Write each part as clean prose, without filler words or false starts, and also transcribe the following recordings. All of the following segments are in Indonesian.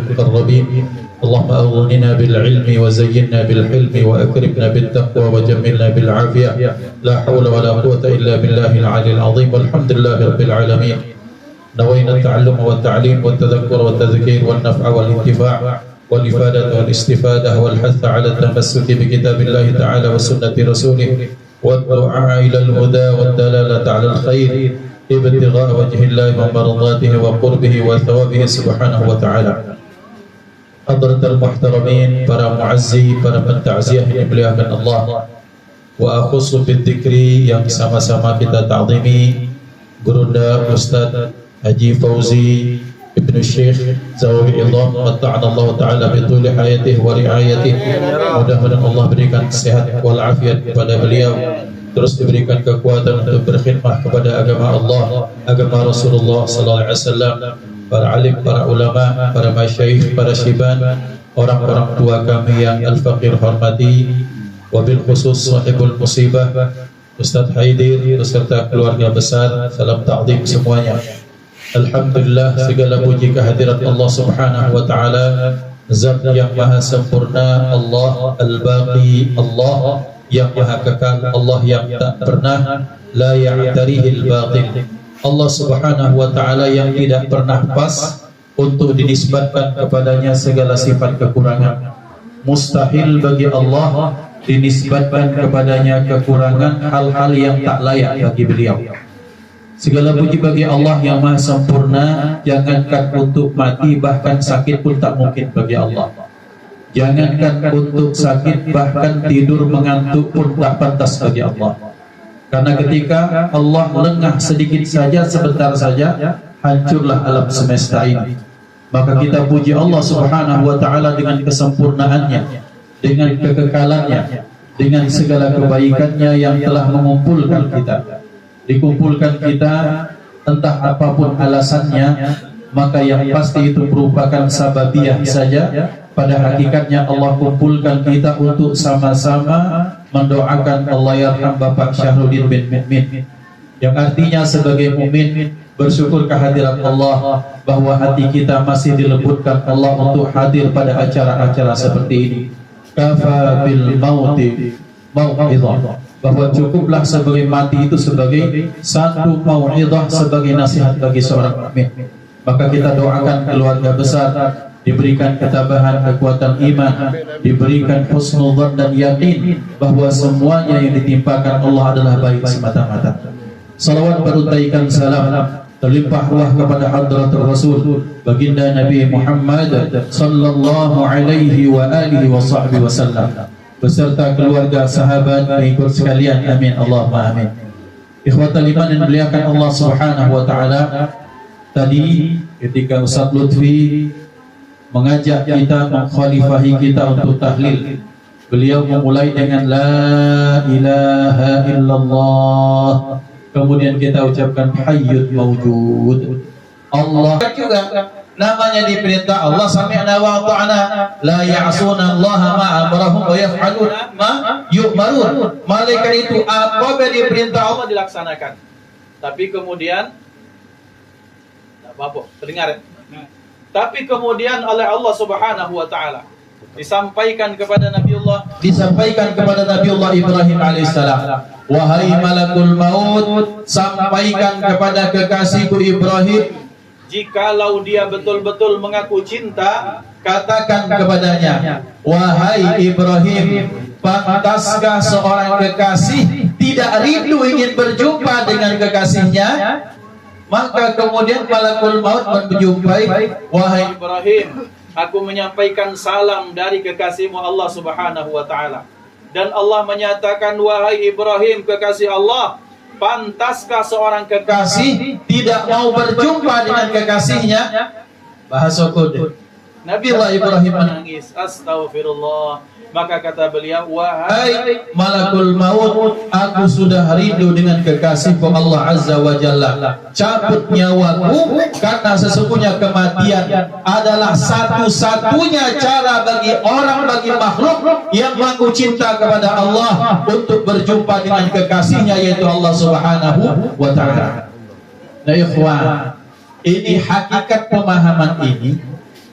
المقربين اللهم أغننا بالعلم وزينا بالحلم وأكرمنا بالتقوى وجملنا بالعافية لا حول ولا قوة إلا بالله العلي العظيم والحمد لله رب العالمين. نوينا التعلم والتعليم والتذكر والتذكير والنفع والانتفاع والإفادة والاستفادة والحث على التمسك بكتاب الله تعالى وسنة رسوله والدعاء إلى الهدى والدلالة على الخير ابتغاء وجه الله ومرضاته وقربه وثوابه سبحانه وتعالى. حضرة المحترمين para muazzi, para pentakziah yang dimuliakan Allah, wa akhusu bidzikri yang sama-sama kita ta'zimi Gurunda Ustaz Haji Fauzi Ibnu Syekh Zawi Idham mata'ana Allah Ta'ala bituli hayatih wa riayatih. Mudah-mudahan Allah berikan sehat wal afiat kepada beliau, terus diberikan kekuatan untuk berkhidmah kepada agama Allah, agama Rasulullah sallallahu alaihi wasallam, para alim, para ulama, para masyayikh, para syiban, orang-orang tua kami yang al-faqir hormati, wabil khusus sahibul musibah Ustaz Haidir beserta keluarga besar, salam ta'zim semuanya. Alhamdulillah, segala puji kehadirat Allah Subhanahu wa taala, Zat yang maha sempurna, Allah al-Baqi, Allah yang maha kekal, Allah yang tak pernah la ya'tarihil batil, Allah Subhanahu wa taala yang tidak pernah pas untuk dinisbatkan kepadanya segala sifat kekurangan. Mustahil bagi Allah dinisbatkan kepadanya kekurangan hal-hal yang tak layak bagi beliau. Segala puji bagi Allah yang maha sempurna. Jangankan untuk mati, bahkan sakit pun tak mungkin bagi Allah. Jangankan untuk sakit, bahkan tidur mengantuk pun tak pantas bagi Allah. Karena ketika Allah lengah sedikit saja, sebentar saja, hancurlah alam semesta ini. Maka kita puji Allah Subhanahu wa taala dengan kesempurnaannya, dengan kekekalannya, dengan segala kebaikannya yang telah mengumpulkan kita. Dikumpulkan kita entah apapun alasannya, maka yang pasti itu merupakan sababiyah saja. Pada hakikatnya Allah kumpulkan kita untuk sama-sama mendoakan Allah yarham Bapak Syahrudin bin Mukmin, yang artinya sebagai mukmin bersyukur kehadirat Allah, bahwa hati kita masih dilembutkan Allah untuk hadir pada acara-acara seperti ini. Kafa bil mauti mau'izah, bahwa cukuplah sebagai mati itu sebagai satu mau'izah, sebagai nasihat bagi seorang mukmin. Maka kita doakan keluarga besar diberikan ketabahan, kekuatan iman, diberikan husnul dzan dan yakin bahwa semuanya yang ditimpakan Allah adalah baik semata-mata. Salawat beruntaikan salam terlimpah ruah kepada hadratul Rasul baginda Nabi Muhammad sallallahu alaihi wa alihi wa sahbihi wasallam beserta keluarga, sahabat, pengikut sekalian. Amin Allahumma amin. Ikhwatal iman yang dimuliakan Allah Subhanahu wa taala, tadi ketika Ustaz Lutfi mengajak kita, mengkhalifahi kita untuk tahlil, beliau memulai dengan la ilaha illallah, kemudian kita ucapkan hayyul mawjud. Allah juga namanya diperintah Allah sami'na wa ata'na, la ya'suna Allah ma amarahum wa yaf'aluna ma yu'marun. Malaikat itu apabila diperintah Allah dilaksanakan. Tapi kemudian apa? Terdengar ya? Tapi kemudian oleh Allah Subhanahu wa taala disampaikan kepada Nabiullah Ibrahim alaihissalam, wahai malakul maut, sampaikan kepada kekasihku Ibrahim, jikalau dia betul-betul mengaku cinta, katakan kepadanya, wahai Ibrahim, pantaskah seorang kekasih tidak rindu ingin berjumpa dengan kekasihnya? Maka kemudian malakul maut menjumpai, wahai Ibrahim, aku menyampaikan salam dari kekasihmu Allah Subhanahu wa taala. Dan Allah menyatakan, wahai Ibrahim, kekasih Allah, pantaskah seorang kekasih tidak mau berjumpa dengan kekasihnya? Bahasa kode. Nabiullah Ibrahim menangis, astagfirullah. Maka kata beliau, wahai malakul maut, aku sudah rindu dengan kekasihku Allah Azza wa Jalla. Cabut nyawaku, karena sesungguhnya kematian adalah satu-satunya cara bagi orang, bagi makhluk yang mengaku cinta kepada Allah untuk berjumpa dengan kekasihnya, yaitu Allah Subhanahu wa ta'ala. Nah ikhwan, ini hakikat pemahaman ini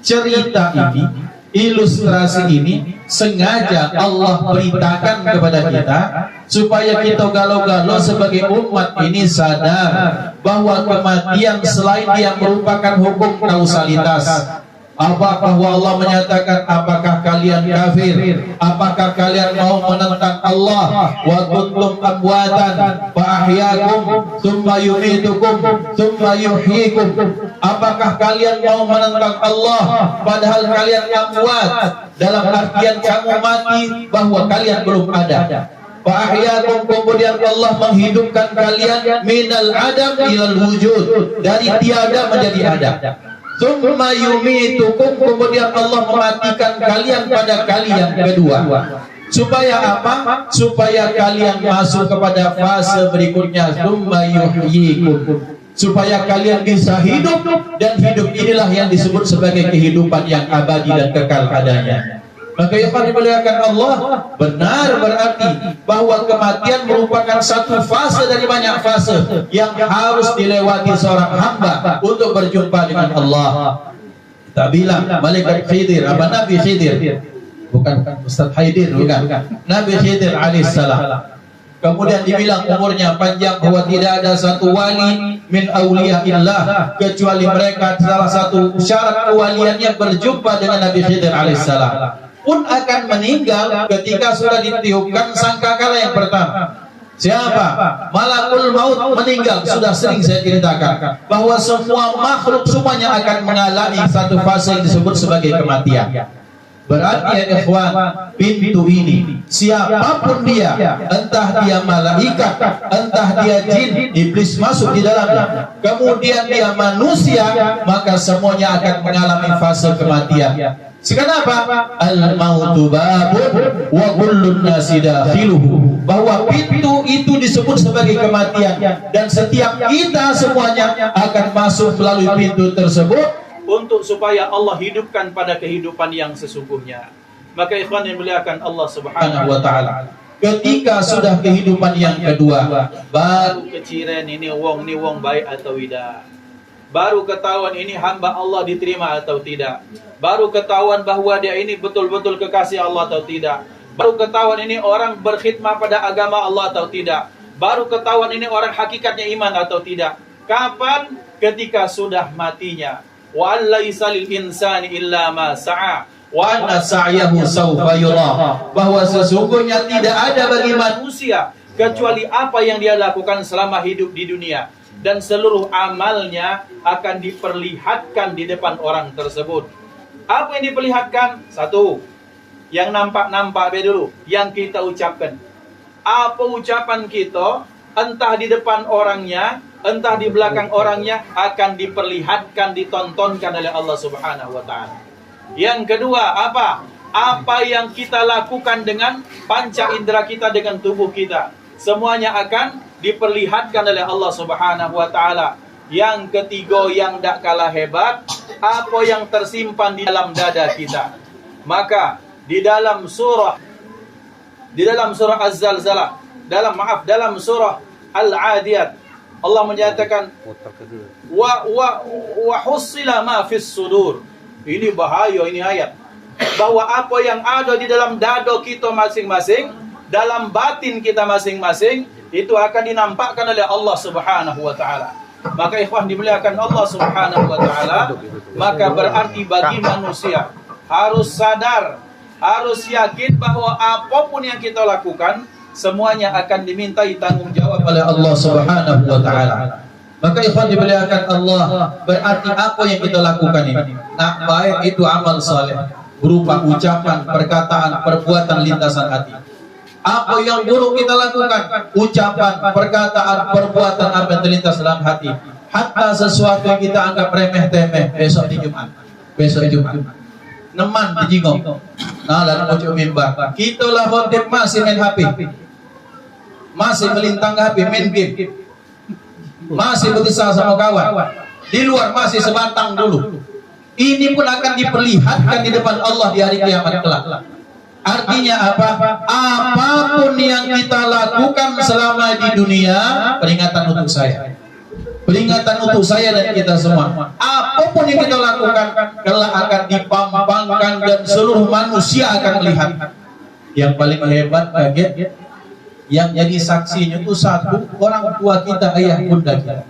cerita ini, ilustrasi ini sengaja Allah beritakan kepada kita supaya kita galau-galau sebagai umat ini sadar bahwa kematian selain dia merupakan hukum kausalitas. Apakah Allah menyatakan apakah kalian kafir? Apakah kalian mau menentang Allah? Wa kuntum amwatan fa ahyaakum tsumma yumitukum tsumma yuhyikum. Apakah kalian mau menentang Allah padahal kalian amwat, dalam artian kamu mati bahwa kalian belum ada. Fa ahyaakum, kemudian Allah menghidupkan kalian minal adam ilal wujud, dari tiada menjadi ada. Tsumma yumitukum, kemudian Allah mematikan kalian pada kali yang kedua. Supaya apa? Supaya kalian masuk kepada fase berikutnya. Tsumma yuhyikum, supaya kalian bisa hidup, dan hidup inilah yang disebut sebagai kehidupan yang abadi dan kekal adanya. Maka yang dimuliakan Allah, benar berarti bahwa kematian merupakan satu fase dari banyak fase yang harus dilewati seorang hamba untuk berjumpa dengan Allah. Kita bilang malaikat Khidir, apa Nabi Khidir, bukan Ustaz Haidir, bukan, Nabi Khidir alaihissalam. Kemudian dibilang umurnya panjang, bahwa tidak ada satu wali min auliyaillah kecuali mereka salah satu syarat kewaliannya berjumpa dengan Nabi Khidir alaihissalam. Pun akan meninggal ketika sudah ditiupkan sangkakala yang pertama. Siapa? Malakul maut meninggal. Sudah sering saya ceritakan bahwa semua makhluk semuanya akan mengalami satu fase yang disebut sebagai kematian. Berarti ya ikhwan, pintu ini siapapun dia, entah dia malaikat, entah dia jin, iblis masuk di dalamnya, kemudian dia manusia, maka semuanya akan mengalami fase kematian. Sekarang apa? Al-mautu babun wa kullun nasi dakhiluhu, bahwa pintu itu disebut sebagai kematian, dan setiap kita semuanya akan masuk melalui pintu tersebut untuk supaya Allah hidupkan pada kehidupan yang sesungguhnya. Maka ikhwan yang muliakan Allah Subhanahu wa taala, ketika sudah kehidupan yang kedua, baru keciren ini wong baik atau tidak. Baru ketahuan ini hamba Allah diterima atau tidak. Baru ketahuan bahwa dia ini betul-betul kekasih Allah atau tidak. Baru ketahuan ini orang berkhidmat pada agama Allah atau tidak. Baru ketahuan ini orang hakikatnya iman atau tidak. Kapan? Ketika sudah matinya. Wa laisa lil insani illa ma sa'a wa anna sa'yahu sawfa yura, bahwa sesungguhnya tidak ada bagi manusia kecuali apa yang dia lakukan selama hidup di dunia, dan seluruh amalnya akan diperlihatkan di depan orang tersebut. Apa yang diperlihatkan? Satu, yang nampak-nampak dulu, yang kita ucapkan. Apa ucapan kita, entah di depan orangnya, entah di belakang orangnya, akan diperlihatkan, ditontonkan oleh Allah Subhanahu wa taala. Yang kedua, apa? Apa yang kita lakukan dengan panca indera kita, dengan tubuh kita, semuanya akan diperlihatkan oleh Allah Subhanahu wa taala. Yang ketiga, yang tak kalah hebat, apa yang tersimpan di dalam dada kita. Maka di dalam surah Az-Zalzalah, dalam surah Al-Adiyat, Allah menyatakan wa hussila ma fis sudur. Ini bahaya, ini ayat, bahwa apa yang ada di dalam dada kita masing-masing, dalam batin kita masing-masing, itu akan dinampakkan oleh Allah Subhanahu wa taala. Maka ikhwan dimuliakan Allah Subhanahu wa taala, maka berarti bagi manusia harus sadar, harus yakin bahwa apapun yang kita lakukan semuanya akan dimintai tanggung jawab oleh Allah Subhanahu wa taala. Maka ikhwan dimuliakan Allah, berarti apa yang kita lakukan ini, nah, baik itu amal saleh berupa ucapan, perkataan, perbuatan, lintasan hati. Apa yang buruk kita lakukan, ucapan, perkataan, perbuatan, apa yang terlintas dalam hati. Hatta sesuatu yang kita anggap remeh-temeh, besok di Jumat, neman di jingong, nah lalu mau mimbar, kita lah khotib masih main HP, masih melintang HP, main game, masih berusaha sama kawan, di luar masih sebatang dulu. Ini pun akan diperlihatkan di depan Allah di hari kiamat kelak. Artinya apa? Apapun yang kita lakukan selama di dunia, peringatan untuk saya. Peringatan untuk saya dan kita semua. Apapun yang kita lakukan, kelak akan dipampangkan dan seluruh manusia akan melihat. Yang paling hebat, kaget, yang jadi saksinya itu satu orang tua kita, ayah bunda kita.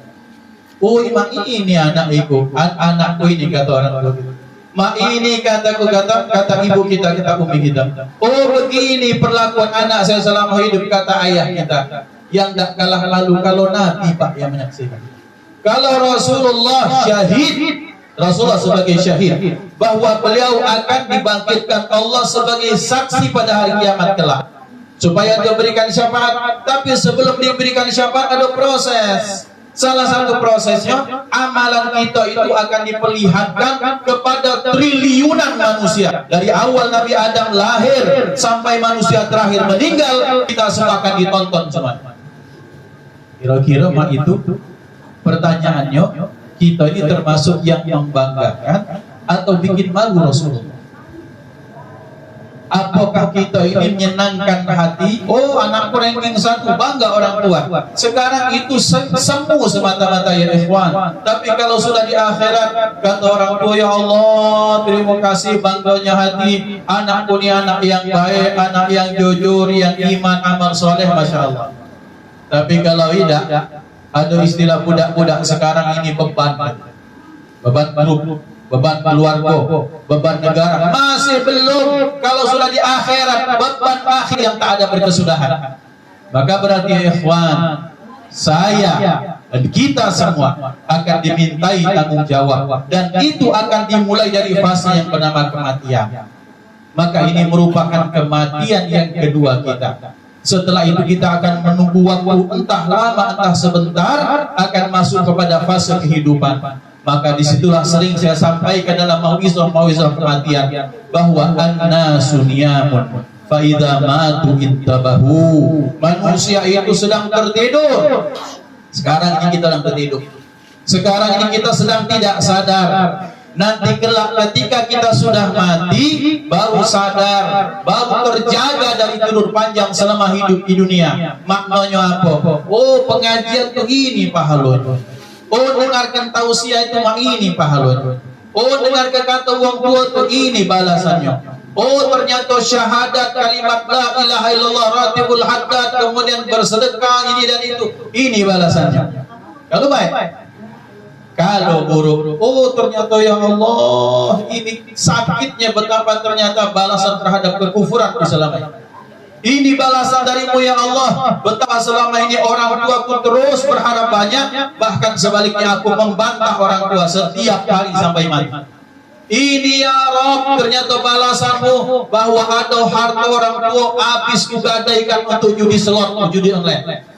Oh, mak ini anakku, anakku ini kata orang tua. Mak ini kata ibu kita, umi kita. Oh, begini perlakuan anak saya selama hidup, kata ayah kita. Yang tak kalah lalu kalau Nabi Pak yang menyaksikan. Kalau Rasulullah syahid, Rasulullah sebagai syahid, bahwa beliau akan dibangkitkan Allah sebagai saksi pada hari kiamat kelak, supaya dia berikan syafaat. Tapi sebelum diberikan syafaat ada proses. Salah satu prosesnya, amalan kita itu akan diperlihatkan kepada triliunan manusia. Dari awal Nabi Adam lahir sampai manusia terakhir meninggal, kita semua akan ditonton semua. Kira-kira mak itu pertanyaannya, kita ini termasuk yang membanggakan atau bikin malu Rasulullah? Apakah kita ini menyenangkan hati? Oh, anakku ranking 1, bangga orang tua. Sekarang itu semu semata-mata ya ikhwan. Tapi kalau sudah di akhirat, kata orang tua, ya Allah, terima kasih bangganya hati. Anakku ini anak yang baik, anak yang jujur, yang iman, amal soleh, Masya Allah. Tapi kalau tidak, ada istilah budak-budak sekarang ini beban grup, beban keluarga, beban negara. Masih belum. Kalau sudah di akhirat, beban akhir yang tak ada berkesudahan. Maka berarti ikhwan, saya dan kita semua akan dimintai tanggung jawab, dan itu akan dimulai dari fase yang bernama kematian. Maka ini merupakan kematian yang kedua kita. Setelah itu kita akan menunggu waktu entah lama entah sebentar, akan masuk kepada fase kehidupan. Maka disitulah sering saya sampaikan dalam mau'izah kematian, bahwa an-nasu niyamun fa idza matu intabahu. Manusia itu sedang tertidur. Sekarang ini kita sedang tertidur. Sekarang ini kita sedang tidak sadar. Nanti kelak ketika kita sudah mati, baru sadar, baru terjaga dari tidur panjang selama hidup di dunia. Maknanya apa? Oh, pengajian begini pahalun. Oh, dengarkan tausiah itu ini pahalun. Oh, dengarkan kata uang tua ini balasannya. Oh, ternyata syahadat kalimat la ilaha illallah ratibul haddad, kemudian bersedekah ini dan itu, ini balasannya. Kalau baik. Kalau buruk, oh ternyata ya Allah, ini sakitnya betapa ternyata balasan terhadap kekufuran selama ini. Ini balasan darimu ya Allah, betapa selama ini orang tuaku terus berharap banyak, bahkan sebaliknya aku membantah orang tua setiap hari sampai mati. Ini ya Rabb, ternyata balasanmu, bahwa ada harta orang tua habis kugadaikan untuk judi slot, judi online.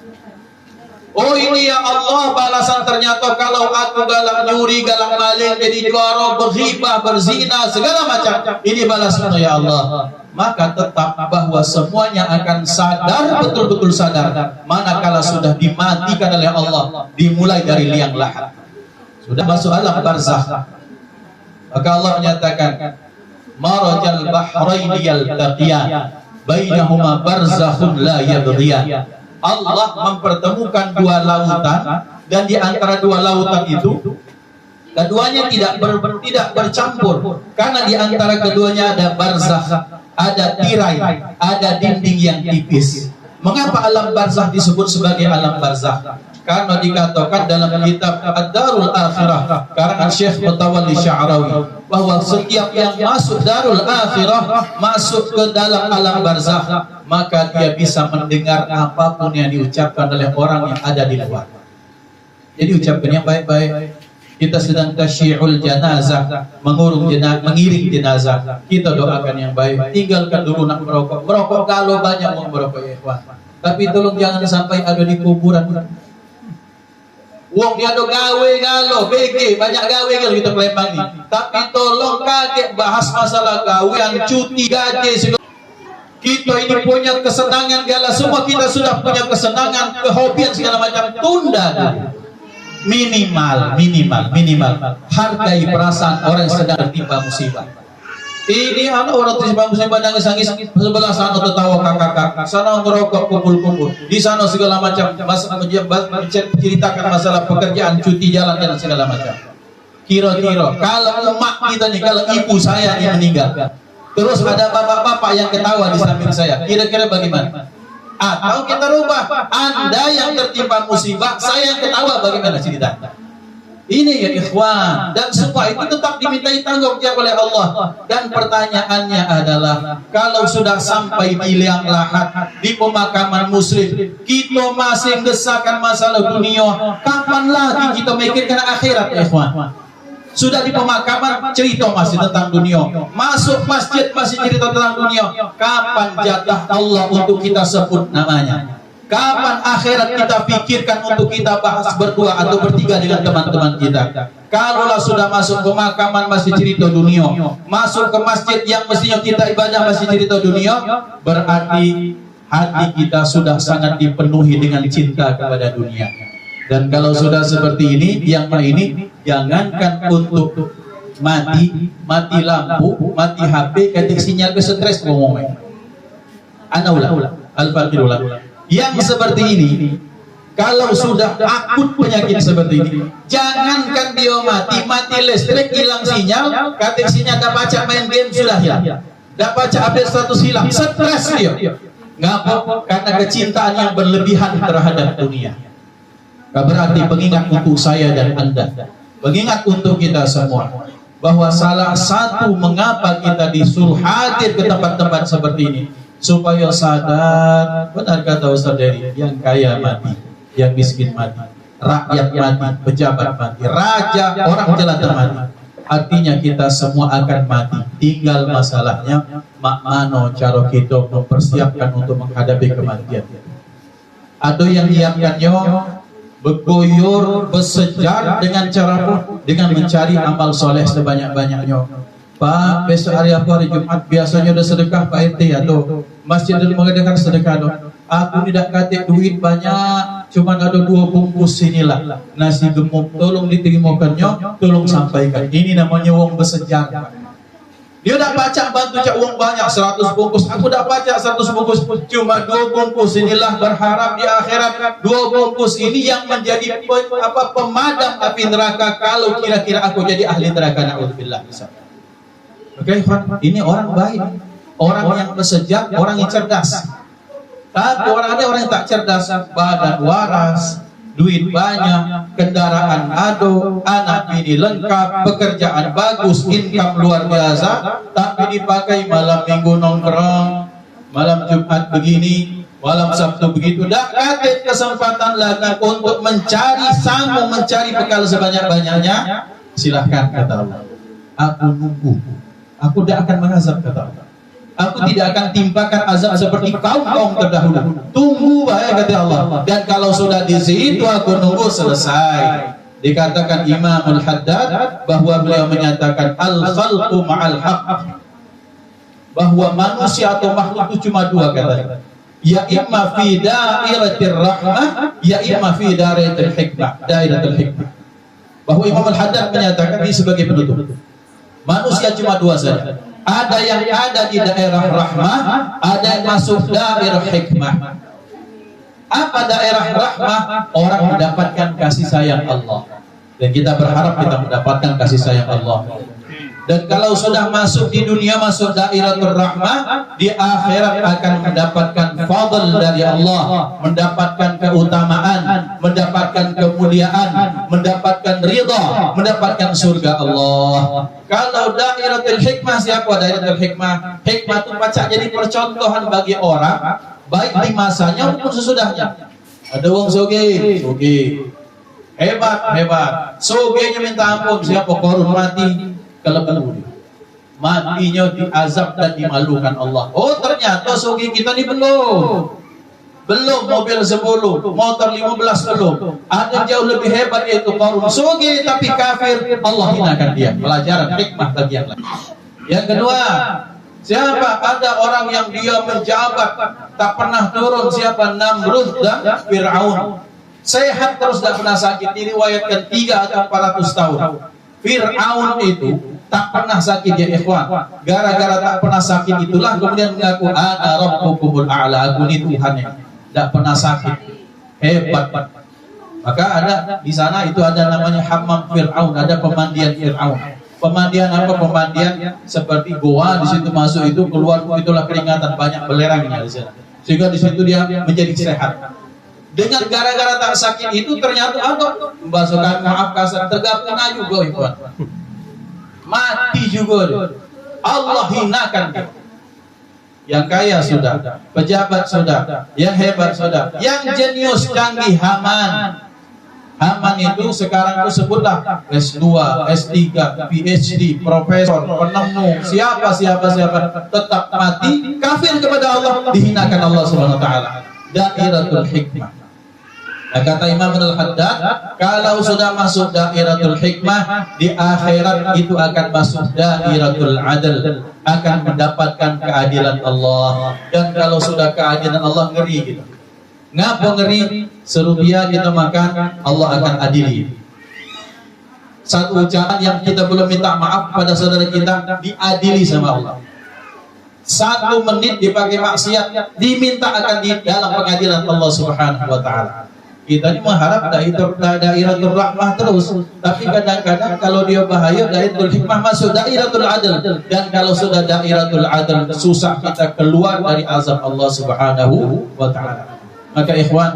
Oh ini ya Allah, balasan ternyata kalau aku galak nyuri, galak maling, jadi goro, berghibah, berzina, segala macam. Ini balasan ya Allah. Maka tetap bahwa semuanya akan sadar, betul-betul sadar, manakala sudah dimatikan oleh Allah, dimulai dari liang lahat, sudah masuk alam barzakh. Maka Allah menyatakan, marajal bahraini yaltaqiyan bainahuma barzakhun la yabghiyan. Allah mempertemukan dua lautan, dan di antara dua lautan itu keduanya tidak bercampur, karena di antara keduanya ada barzakh, ada tirai, ada dinding yang tipis. Mengapa alam barzakh disebut sebagai alam barzakh? Karena dikatakan dalam kitab Ad-Darul Akhirah karangan Syekh Mutawalli Sya'rawi, bahwa setiap yang masuk Darul Akhirah masuk ke dalam alam barzakh, maka dia bisa mendengar apapun yang diucapkan oleh orang yang ada di luar. Jadi ucapkan yang baik-baik. Kita sedang tasyi'ul janazah, mengiring jenazah, kita doakan yang baik. Tinggalkan dulu nak merokok. Merokok kalau banyak mau merokok ya ikhwan, tapi tolong jangan sampai ada di kuburan. Wong dia ada gawe galo, BG banyak gawe kalau kita kelempang ini. Tapi tolong kaget bahas masalah gawean, cuti, gaji. Kita ini punya kesenangan gala, semua kita sudah punya kesenangan, kehobian segala macam, tunda dulu. Minimal hargai perasaan orang yang sedang tertimpa musibah. Ini anak orang musibah nangis-nangis, sebelah sana tertawa kakak-kakak, sana ngerokok kumpul-kumpul, di sana segala macam masalah menceritakan masalah pekerjaan, cuti jalan dan segala macam. Kira-kira kalau emak kita nih, kalau ibu saya yang meninggal, terus ada bapak-bapak yang ketawa di samping saya, kira-kira bagaimana? Atau kita rubah, Anda yang tertimpa musibah, saya yang ketawa, bagaimana ceritanya? Ini ya ikhwan, dan semua itu tetap dimintai tanggung jawab oleh Allah. Dan pertanyaannya adalah, kalau sudah sampai di liang lahat, di pemakaman muslim, kita masih mengesahkan masalah dunia, kapan lagi kita mikirkan akhirat ya ikhwan? Sudah di pemakaman cerita masih tentang dunia, masuk masjid masih cerita tentang dunia. Kapan jatah Allah untuk kita sebut namanya? Kapan akhirat kita pikirkan untuk kita bahas berdua atau bertiga dengan teman-teman kita? Kalaulah sudah masuk pemakaman masih cerita dunia, masuk ke masjid yang mestinya kita ibadah masih cerita dunia, berarti hati kita sudah sangat dipenuhi dengan cinta kepada dunia. Dan kalau sudah seperti ini, yang ini jangankan untuk mati lampu, mati HP, ketik sinyal ke stres ngomongnya. Anaulah, al-faqirullah. Yang seperti ini, kalau sudah akut penyakit seperti ini, jangankan dia mati listrik, hilang sinyal, ketik sinyal, dah baca main game sudah hilang, dah baca update status hilang, stres dia. Ngapa? Karena kecintaan yang berlebihan terhadap dunia. Berarti pengingat untuk saya dan Anda, pengingat untuk kita semua, bahwa salah satu mengapa kita disuruh hadir ke tempat-tempat seperti ini, supaya sadar, benar kata Ustaz Dery, yang kaya mati, yang miskin mati, rakyat mati, pejabat mati, raja, orang jelata mati. Artinya kita semua akan mati. Tinggal masalahnya, makmano cara kita mempersiapkan untuk menghadapi kematian. Ada yang nyiapkannya bergoyor, bersejar dengan cara dengan mencari amal soleh sebanyak-banyaknya. Pak, besok hari apa? Hari Jumat biasanya udah sedekah Pak RT atau masjid dulu mengadakan sedekah dong. Aku tidak katik duit banyak, cuma ada 2 bungkus inilah nasi gemuk, tolong diterimakannya, tolong sampaikan. Ini namanya wong bersejar. Dia udah baca bantu cak uang banyak 100 bungkus, aku udah baca 100 bungkus, cuma 2 bungkus inilah berharap di akhirat 2 bungkus ini yang menjadi pemadam api neraka kalau kira-kira aku jadi ahli neraka, naudzubillah. Oke, ini orang baik, orang yang bersejar, orang yang cerdas. Tapi ada orang yang tak cerdas, badan waras, duit banyak, kendaraan ado, anak bini lengkap, pekerjaan bagus, income luar biasa, tapi dipakai malam minggu nongkrong, malam Jumat begini, malam Sabtu begitu. Dah kate kesempatan lagi untuk mencari samu, mencari bekal sebanyak-banyaknya. Silahkan kata Allah. Aku nunggu. Aku tidak akan mengazab kata Allah. Aku tidak akan timpakan azab seperti kaum terdahulu. Tunggu bahaya kata Allah. Dan kalau sudah di situ aku nunggu selesai. Dikatakan Imamul Haddad bahwa beliau menyatakan al-khalqu ma'al haqq, bahwa manusia atau makhluk itu cuma 2 katanya. Ya imma fi dairatir rahmah, ya imma fi dairatil hikmah, dairatul hikmah. Bahwa Imamul Haddad menyatakan ini sebagai penutup. Manusia cuma 2 saja. Ada yang ada di daerah rahmah, ada yang masuk daerah hikmah. Apa daerah rahmah? Orang mendapatkan kasih sayang Allah. Dan kita berharap kita mendapatkan kasih sayang Allah. Dan kalau sudah masuk di dunia, masuk dairatul rahmah, di akhirat akan mendapatkan fadl dari Allah, mendapatkan keutamaan, mendapatkan kemuliaan, mendapatkan ridha, mendapatkan surga Allah. Kalau dairatul hikmah, siapa dairatul hikmah? Hikmah itu pacak jadi percontohan bagi orang, baik di masanya maupun sesudahnya. Ada wong soge, hebat, sogenya minta ampun, siapa korun mati, kelebu, matinya diazab dan dimalukan Allah. Oh ternyata sogi kita ini belum mobil 10, motor 15 belum. Ada jauh lebih hebat yaitu Qarun. Sogi tapi kafir, Allah hinakan dia. Pelajaran hikmah bagi yang lain. Yang kedua, siapa? Ada orang yang dia menjabat tak pernah turun, siapa? Namrud dan Fir'aun. Sehat terus tak pernah sakit. Diriwayatkan 3 atau 400 tahun. Fir'aun itu tak pernah sakit ya ikhwan. Gara-gara tak pernah sakit itulah kemudian mengaku ana rabbukumul a'la, aku ini Tuhannya. Tak pernah sakit. Hebat. Maka ada di sana itu ada namanya hammam Fir'aun, ada pemandian Fir'aun. Pemandian apa? Pemandian seperti goa, di situ masuk itu keluar itulah keringatan, banyak belerangnya di sana. Sehingga di situ dia menjadi sehat. Dengan gara-gara tak sakit itu ternyata apa? Membasuhkan maaf kasar tergapung juga ikhwan. Mati juga. Allah hinakan dia. Yang kaya sudah, pejabat sudah, yang hebat sudah, yang jenius canggih Haman. Haman itu sekarang itu sebutlah S2, S3, PhD, profesor, penemu, siapa tetap mati kafir kepada Allah, dihinakan Allah Subhanahu wa taala. Dairatul hikmah. Nah, kata Imam Al-Haddad, kalau sudah masuk dairatul hikmah, di akhirat itu akan masuk dairatul adl, akan mendapatkan keadilan Allah. Dan kalau sudah keadilan Allah, ngeri gitu. Ngapa ngeri? Serupiah kita makan, Allah akan adili. Satu ucapan yang kita belum minta maaf pada saudara kita, diadili sama Allah. 1 menit dipakai maksiat, diminta akan di dalam pengadilan Allah Subhanahu wa taala. Kita ini mengharap dairatul rahmah terus, tapi kadang-kadang kalau dia bahaya dairatul hikmah masuk dairatul adl, dan kalau sudah dairatul adl susah kita keluar dari azab Allah Subhanahu wa taala. Maka ikhwan,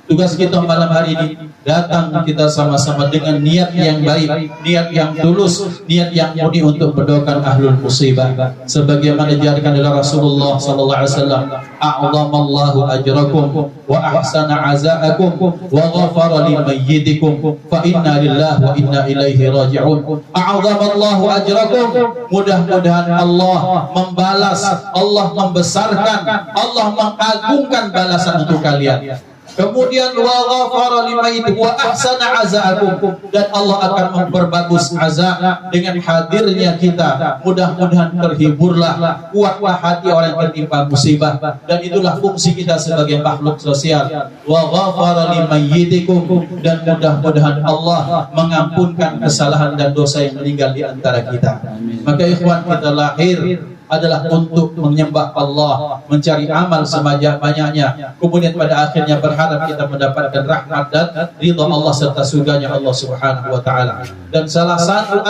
tugas kita malam hari ini, datang kita sama-sama dengan niat yang baik, niat yang tulus, niat yang murni untuk mendoakan ahlul musibah. Sebagaimana diajarkan oleh Rasulullah sallallahu alaihi wasallam, a'zamallahu ajrakum wa ahsana azaakum wa ghafara limayyitikum fa inna lillahi wa inna ilaihi raji'un. A'zamallahu ajrakum, mudah-mudahan Allah membalas, Allah membesarkan, Allah mengagungkan balasan untuk kalian. Kemudian wa ghafara limayyitikum wa ahsana azaakum, dan Allah akan memperbagus azab dengan hadirnya kita. Mudah-mudahan terhiburlah, kuatlah hati orang yang tertimpa musibah, dan itulah fungsi kita sebagai makhluk sosial. Wa ghafara limayyitikum, dan mudah-mudahan Allah mengampunkan kesalahan dan dosa yang meninggal di antara kita. Maka ikhwan, kita lahir adalah untuk menyembah Allah, mencari amal sebanyak-banyaknya, kemudian pada akhirnya berharap kita mendapatkan rahmat dan ridha Allah serta surganya Allah Subhanahu wa taala. Dan salah satu